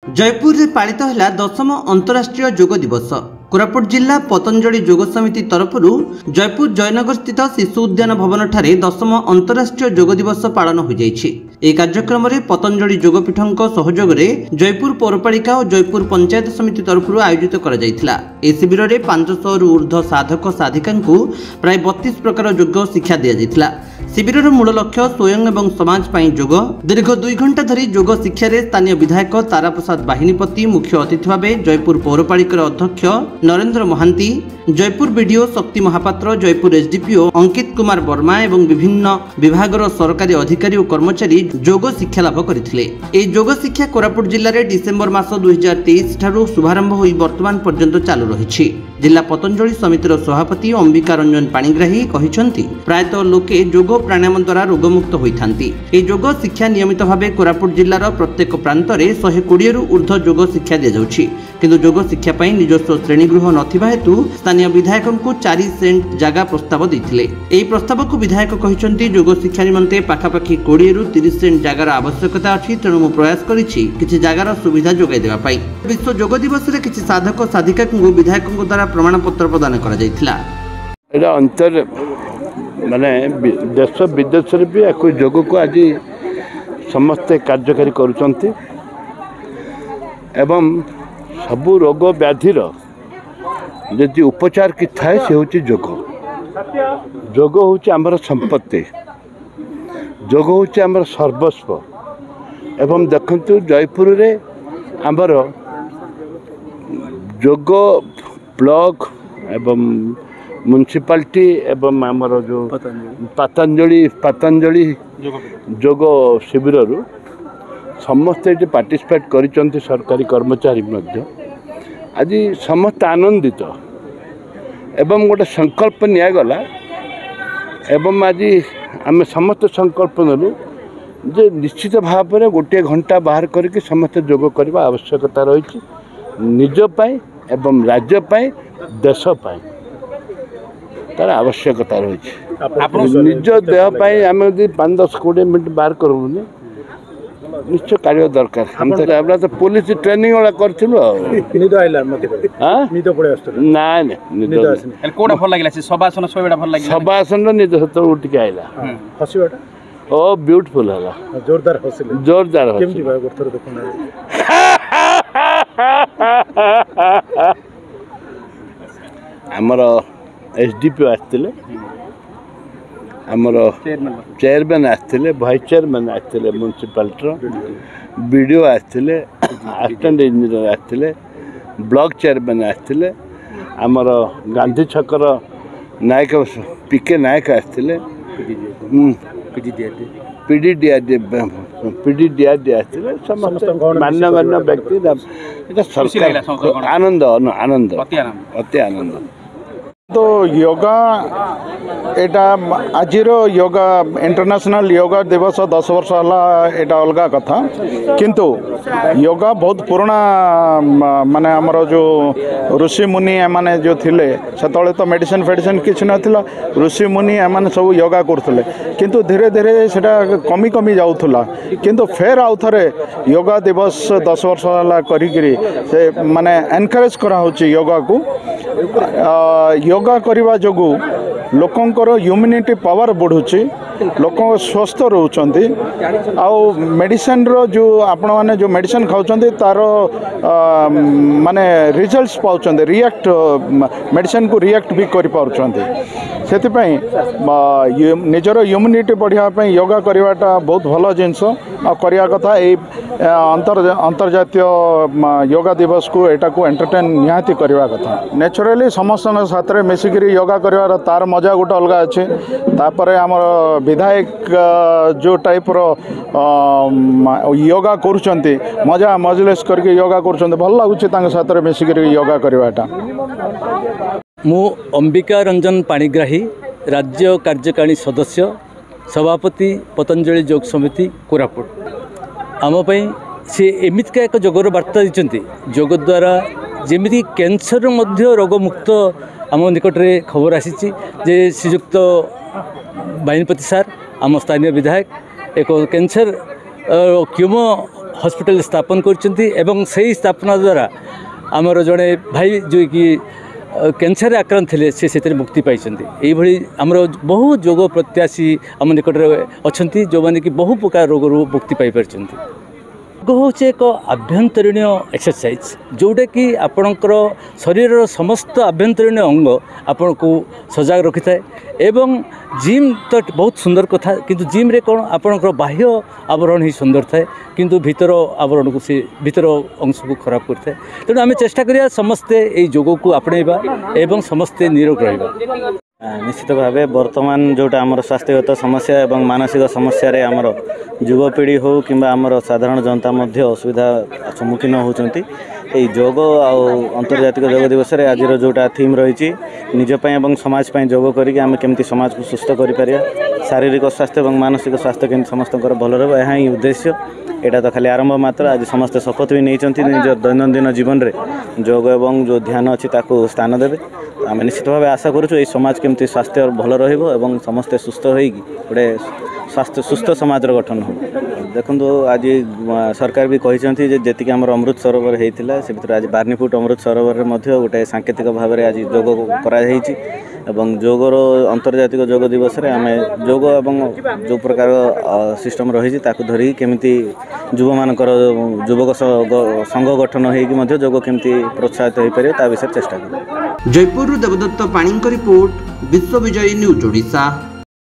जयपुर में पालित है 10म अंतर्राष्ट्रीय योग दिवस। कोरापुट जिला पतंजलि योग समिति तरफ जयपुर जयनगर स्थित शिशु उद्यान भवन ठारे 10म अंतर्राष्ट्रीय योग दिवस पालन हो जाइछि। ए कार्यक्रम में पतंजलि योगपीठों सहयोग में जयपुर पौरपालिका और जयपुर पंचायत समिति तरफ आयोजित करा जायथिला। ए शिविर में 500 रु ऊर्ध्व साधक साधिका प्राय 32 प्रकार योग शिक्षा दिया जायथिला। शिविर मूल लक्ष्य स्वयं एवं समाज पाई योग। दीर्घ 2 घंटा धरी योग शिक्षा स्थानीय विधायक तारा प्रसाद बाहिनीपति मुख्य अतिथि भाव, जयपुर पौरपालिकार अध्यक्ष नरेंद्र महांती, जयपुर बीडीओ शक्ति महापात्र, जयपुर एसडीपीओ अंकित कुमार वर्मा एवं विभिन्न विभागर सरकारी अधिकारी और कर्मचारी योग शिक्षा लाभ करथिले। ए योग शिक्षा कोरापुट जिले में डिसेम्बर मास 2023 ठारू शुभारंभ होई वर्तमान पर्यंत चालू रहिछि। जिला पतंजलि समितिर सभापति अंबिका रंजन पाणिग्राही कहिसंती प्रायतः लोके योग प्राणायाम द्वारा रोगमुक्त होइथांती। ए योग शिक्षा नियमित भावे कोरापुट जिलार प्रत्येक प्रांतरे 120 रु ऊर्ध्व योग शिक्षा दिया जाउछि। किंतु योग शिक्षा पई निजस्व श्रेणीगृह नथिबा हेतु स्थानीय विधायक को 4 सेंट जगह प्रस्ताव देथिले। एही प्रस्ताव को विधायक कहिसंती योग शिक्षा निमंते पाखापाखि 20 रु 30 सेंट जगार आवश्यकता अछि, तेणु मु प्रयास करिछि किछि जगार सुविधा जोगाई देबा पई। विश्व योग दिवस रे किछि साधक साधिका को विधायक द्वारा प्रमाण पत्र प्रदान करा जायथिला। एटा अंतर माने देश विदेश रे भी योग को आज समस्त कार्यकारी करूचंती एवं सबु रोग व्याधिर यदि उपचार कि थाए से होची योग। योग होची आमर संपत्ति, योग होची आमर सर्वस्व। एवं देखंतु जयपुर रे आमर योग ब्लॉक एवं म्युनिसिपालिटी एवं आमर जो पतंजलि योग शिविर समस्ते ये पार्टिसिपेट करिचंती। सरकारी कर्मचारी मध्य आज समस्त आनंदित एवं गोटे संकल्प निगला एवं आज आम समस्त संकल्प नेलु जे निश्चित भाव में गोटे घंटा बाहर करके समस्त योग करने आवश्यकता रही निज पाई एवं राज्य पाई देश पाई तार आवश्यकता रही। निज देह पाई आम यदि 5-10-20 मिनट बाहर करूँ निश्चय कार्य दरकार। हम तो पुलिस ट्रेनिंग वाला करथिलु निद आइला मते हां निद पड़े आस्तु ना निद आसन कोडा भल लागिला से सबासन सोबेडा भल लागिला सबासन निद हतो उठ के आइला हसिबाटा ओ ब्यूटीफुल हला जोरदार हसिले जोरदार हसिले केमति भाई गोथर देखुना हमर एसडीपी आस्तिले आमर चेयरमैन आसते, भाइस चेयरमैन आसते, म्युनिसिपालिटी बीडीओ आसते, असिस्टेंट इंजीनियर आसते, ब्लॉक चेयरमैन आसते, आमर गांधी छकर नायक पीके नायक आसते, पीडीडीआरडी आसते, समस्त मान्यगण्य व्यक्ति सरकार आनंद आनंद अति आनंद। तो योगा एटा आजिरो योगा इंटरनेशनल योगा दिवस 10 वर्ष है एटा अलग कथा, किंतु योगा बहुत पुराना माने हमरो जो ऋषि मुनि माने जो थिले सेतले तो मेडिसिन फेडिसिन किछ नथिला। ऋषि मुनि माने सब योगा करथले, किंतु धीरे धीरे सेटा कमी कमी जाउथला। किंतु फेर आउ थरे योगा दिवस 10 वर्ष है करी से माने एनकरेज करा होची योगा को। योगा करने जोगु लोकंकर ह्यूमिनिटी पावर बढ़ुची, लोक स्वस्थ रोचंती। आउ मेडिसिन रो जो आपण माने जो मेडिसिन खाउचंती तार माने रिजल्ट्स पाउचंती, रिएक्ट मेडिसिन को रिएक्ट भी करि पाउचंती। सेति पई निजर ह्यूमिनिटी बढ़िया पई योगा करवाटा बहुत भलो जिंस आ करिया कथा। ए अंतर्जातीय योगा दिवस को एटा को एंटरटेन निहाती करवा कथा। नेचुरली समस्त साथ में मिसिकी योगा कर तार मजा गोटे अलग अच्छे। तापर आमर विधायक जो टाइप रो योगा करुचंती मजा मजलिस करके योगा करुचंती भल लगुच साथ में मिसिकी योगा करवाटा। मु अंबिका रंजन पाणिग्राही, राज्य कार्यकारिणी सदस्य, सभापति पतंजलि योग समिति कोरापुट। आमपाई सी एमितिका एक योगर वार्ता देते योग द्वारा जमीक कैंसर रोगमुक्त आम निकट में खबर आसी जे श्रीजुक्त बाहिनीपति सार आम स्थानीय विधायक एक कैंसर क्यूमो हॉस्पिटल स्थापन कर स्थापना द्वारा आमर जड़े भाई जो कि कैंसर आक्रांत थे से मुक्ति पाई आमर बहु जोग प्रत्याशी आम निकट अच्छा जो मैंने कि बहु प्रकार रोग मुक्ति पाई योग हूँ एक आभ्यंतरीण एक्सरसाइज जोटा कि आपणकर शरीर समस्त आभ्यंतरीण अंग आपण को सजग रखी थाए एवं जिम तो बहुत सुंदर कथा किंतु जिम रे कौन आपणकर बाह्य आवरण ही सुंदर थाए किंतु भीतर आवरण को से भीतर अंश को खराब करता है तेणु आम चेष्टा करिया समस्ते योग को आपणेबा एवं समस्ते निरोग रहिबा। निश्चित भाव बर्तमान जोटा आमर स्वास्थ्यगत समस्या एवं मानसिक समस्या रे आमर युवपीढ़ी हो कि आमर साधारण जनता मध्य असुविधा सम्मुखीन होती योग आंतर्जातिक योग दिवस रे आज जोटा थीम रही निजपाई एवं समाज पाई योग करके आम केमती समाज को सुस्थ कर शारीरिक स्वास्थ्य और मानसिक स्वास्थ्य केमती समस्त भल रहा यहाँ ही उद्देश्य एटा तो खाली आरंभ मात्र आज समस्ते शपथ भी नहीं निज दैनंदिन जीवन में योग एवं जो ध्यान अच्छी स्थान देवे आम निश्चित भाव आशा करूँ समाज केमती स्वास्थ्य भल रही समस्ते सुस्थ हो गोटे स्वास्थ्य सुस्थ समाज गठन हो। देखो आज सरकार भी कहते जी आम अमृत सरोवर होता से भर आज बार्नीपुट अमृत सरोवर में गोटे सांकेतिक भाव में आज योग कराई योगर अंतर्जातिक योग दिवस रे आम योग एवं जो प्रकार सिस्टम रही धरिकी केमिति युवा मानकर युवक संघ गठन होगी योग केमिति प्रोत्साहित हो पारे ता विषय चेष्टा कर। जयपुर देवदत्त पाणी रिपोर्ट विश्व विजयी न्यूज ओडिशा।